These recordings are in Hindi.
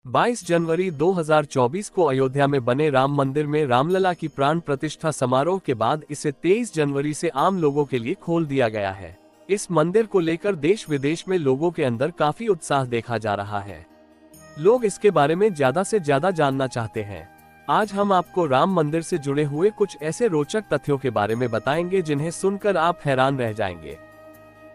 22 जनवरी 2024 को अयोध्या में बने राम मंदिर में रामलला की प्राण प्रतिष्ठा समारोह के बाद इसे 23 जनवरी से आम लोगों के लिए खोल दिया गया है। इस मंदिर को लेकर देश विदेश में लोगों के अंदर काफी उत्साह देखा जा रहा है। लोग इसके बारे में ज्यादा से ज्यादा जानना चाहते हैं। आज हम आपको राम मंदिर से जुड़े हुए कुछ ऐसे रोचक तथ्यों के बारे में बताएंगे जिन्हें सुनकर आप हैरान रह जाएंगे।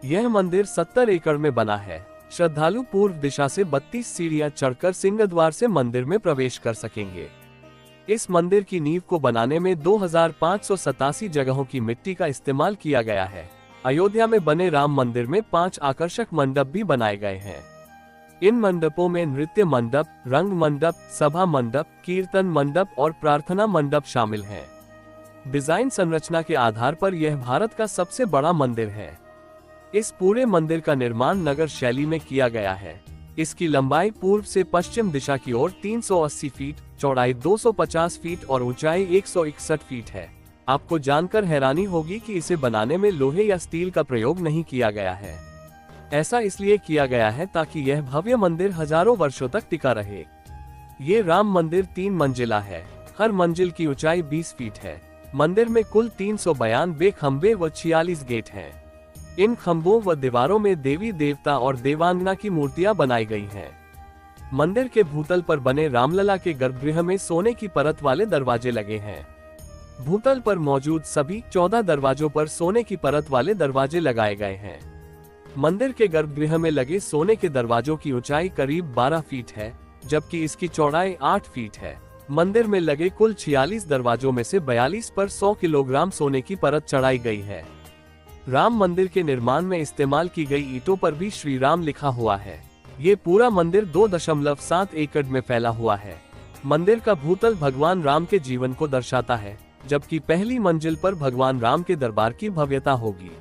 यह मंदिर 70 एकड़ में बना है। श्रद्धालु पूर्व दिशा से 32 सीढ़ियां चढ़कर सिंहद्वार से मंदिर में प्रवेश कर सकेंगे। इस मंदिर की नींव को बनाने में 2587 जगहों की मिट्टी का इस्तेमाल किया गया है। अयोध्या में बने राम मंदिर में 5 आकर्षक मंडप भी बनाए गए हैं। इन मंडपों में नृत्य मंडप, रंग मंडप, सभा मंडप, कीर्तन मंडप और प्रार्थना मंडप शामिल हैं। डिजाइन संरचना के आधार पर यह भारत का सबसे बड़ा मंदिर है। इस पूरे मंदिर का निर्माण नगर शैली में किया गया है। इसकी लंबाई पूर्व से पश्चिम दिशा की ओर 380 फीट, चौड़ाई 250 फीट और ऊंचाई 161 फीट है। आपको जानकर हैरानी होगी कि इसे बनाने में लोहे या स्टील का प्रयोग नहीं किया गया है। ऐसा इसलिए किया गया है ताकि यह भव्य मंदिर हजारों वर्षों तक टिका रहे। ये राम मंदिर 3 मंजिला है। हर मंजिल की ऊंचाई 20 फीट है। मंदिर में कुल 392 खंबे व 46 गेट हैं। इन खंभों व दीवारों में देवी देवता और देवांगना की मूर्तियां बनाई गई हैं। मंदिर के भूतल पर बने रामलला के गर्भगृह में सोने की परत वाले दरवाजे लगे हैं। भूतल पर मौजूद सभी 14 दरवाजों पर सोने की परत वाले दरवाजे लगाए गए हैं। मंदिर के गर्भगृह में लगे सोने के दरवाजों की ऊंचाई करीब 12 फीट है, जबकि इसकी चौड़ाई 8 फीट है। मंदिर में लगे कुल 46 दरवाजों में से 42 पर 100 किलोग्राम सोने की परत चढ़ाई गई है। राम मंदिर के निर्माण में इस्तेमाल की गई ईंटों पर भी श्री राम लिखा हुआ है। ये पूरा मंदिर 2.7 एकड़ में फैला हुआ है। मंदिर का भूतल भगवान राम के जीवन को दर्शाता है, जबकि पहली मंजिल पर भगवान राम के दरबार की भव्यता होगी।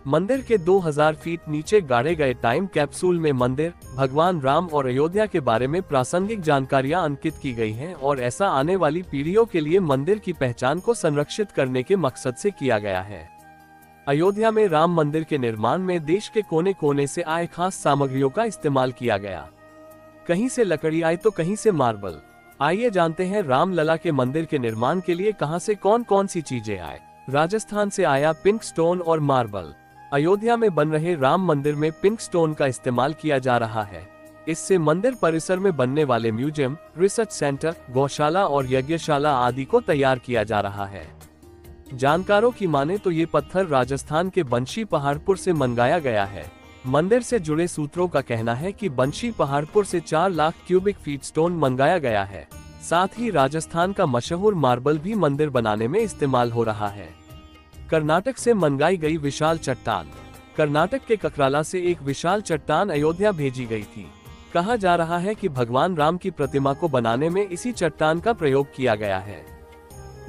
मंदिर के 2000 फीट नीचे गाड़े गए टाइम कैप्सूल में मंदिर, भगवान राम और अयोध्या के बारे में प्रासंगिक जानकारियां अंकित की गई हैं और ऐसा आने वाली पीढ़ियों के लिए मंदिर की पहचान को संरक्षित करने के मकसद से किया गया है। अयोध्या में राम मंदिर के निर्माण में देश के कोने कोने से आए खास सामग्रियों का इस्तेमाल किया गया। कहीं से लकड़ी आई तो कहीं से मार्बल। आइए जानते हैं रामलला के मंदिर के निर्माण के लिए कहां से कौन कौन सी चीजें आए। राजस्थान से आया पिंक स्टोन और मार्बल। अयोध्या में बन रहे राम मंदिर में पिंक स्टोन का इस्तेमाल किया जा रहा है। इससे मंदिर परिसर में बनने वाले म्यूजियम, रिसर्च सेंटर, गौशाला और यज्ञशाला आदि को तैयार किया जा रहा है। जानकारों की माने तो ये पत्थर राजस्थान के बंशी पहाड़पुर से मंगाया गया है। मंदिर से जुड़े सूत्रों का कहना है कि बंशी पहाड़पुर से 4 लाख क्यूबिक फीट स्टोन मंगाया गया है। साथ ही राजस्थान का मशहूर मार्बल भी मंदिर बनाने में इस्तेमाल हो रहा है। कर्नाटक से मंगाई गई विशाल चट्टान। कर्नाटक के ककराला से एक विशाल चट्टान अयोध्या भेजी गई थी। कहा जा रहा है कि भगवान राम की प्रतिमा को बनाने में इसी चट्टान का प्रयोग किया गया है।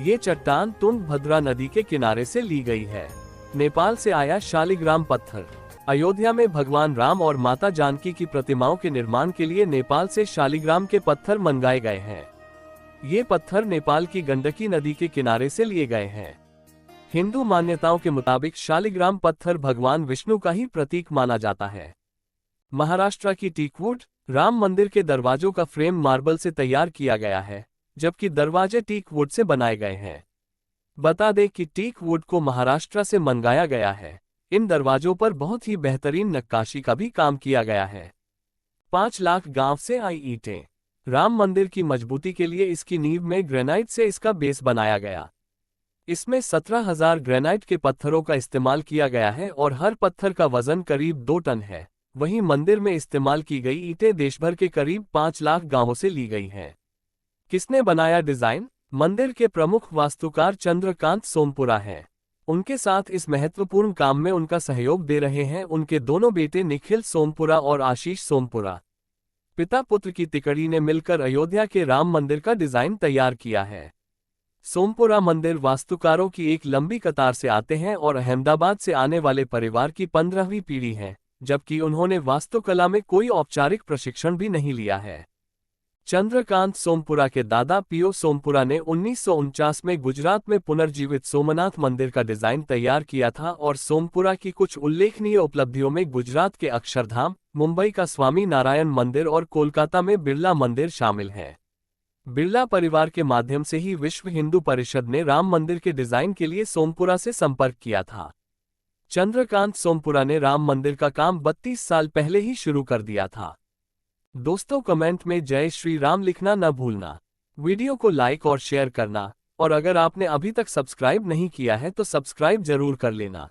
ये चट्टान तुंगभद्रा नदी के किनारे से ली गई है। नेपाल से आया शालिग्राम पत्थर। अयोध्या में भगवान राम और माता जानकी की प्रतिमाओं के निर्माण के लिए नेपाल से शालिग्राम के पत्थर मंगाए गए हैं। ये पत्थर नेपाल की गंडकी नदी के किनारे से लिए गए हैं। हिंदू मान्यताओं के मुताबिक शालिग्राम पत्थर भगवान विष्णु का ही प्रतीक माना जाता है। महाराष्ट्र की टीकवुड। राम मंदिर के दरवाजों का फ्रेम मार्बल से तैयार किया गया है, जबकि दरवाजे टीक वुड से बनाए गए हैं। बता दें कि टीक वुड को महाराष्ट्र से मंगाया गया है। इन दरवाजों पर बहुत ही बेहतरीन नक्काशी का भी काम किया गया है। 5 लाख गांव से आई ईंटें। राम मंदिर की मजबूती के लिए इसकी नींव में ग्रेनाइट से इसका बेस बनाया गया। इसमें 17,000 ग्रेनाइट के पत्थरों का इस्तेमाल किया गया है और हर पत्थर का वजन करीब 2 टन है। वहीं मंदिर में इस्तेमाल की गई ईंटें देशभर के करीब 5 लाख गांवों से ली गई हैं। किसने बनाया डिजाइन? मंदिर के प्रमुख वास्तुकार चंद्रकांत सोमपुरा हैं। उनके साथ इस महत्वपूर्ण काम में उनका सहयोग दे रहे हैं उनके दोनों बेटे निखिल सोमपुरा और आशीष सोमपुरा। पिता पुत्र की तिकड़ी ने मिलकर अयोध्या के राम मंदिर का डिजाइन तैयार किया है। सोमपुरा मंदिर वास्तुकारों की एक लंबी कतार से आते हैं और अहमदाबाद से आने वाले परिवार की 15वीं पीढ़ी है, जबकि उन्होंने वास्तुकला में कोई औपचारिक प्रशिक्षण भी नहीं लिया है। चंद्रकांत सोमपुरा के दादा पीओ सोमपुरा ने 1949 में गुजरात में पुनर्जीवित सोमनाथ मंदिर का डिजाइन तैयार किया था और सोमपुरा की कुछ उल्लेखनीय उपलब्धियों में गुजरात के अक्षरधाम, मुंबई का स्वामी नारायण मंदिर और कोलकाता में बिरला मंदिर शामिल हैं। बिरला परिवार के माध्यम से ही विश्व हिंदू परिषद ने राम मंदिर के डिजाइन के लिए सोमपुरा से संपर्क किया था। चंद्रकांत सोमपुरा ने राम मंदिर का काम 32 साल पहले ही शुरू कर दिया था। दोस्तों, कमेंट में जय श्री राम लिखना न भूलना। वीडियो को लाइक और शेयर करना, और अगर आपने अभी तक सब्सक्राइब नहीं किया है तो सब्सक्राइब जरूर कर लेना।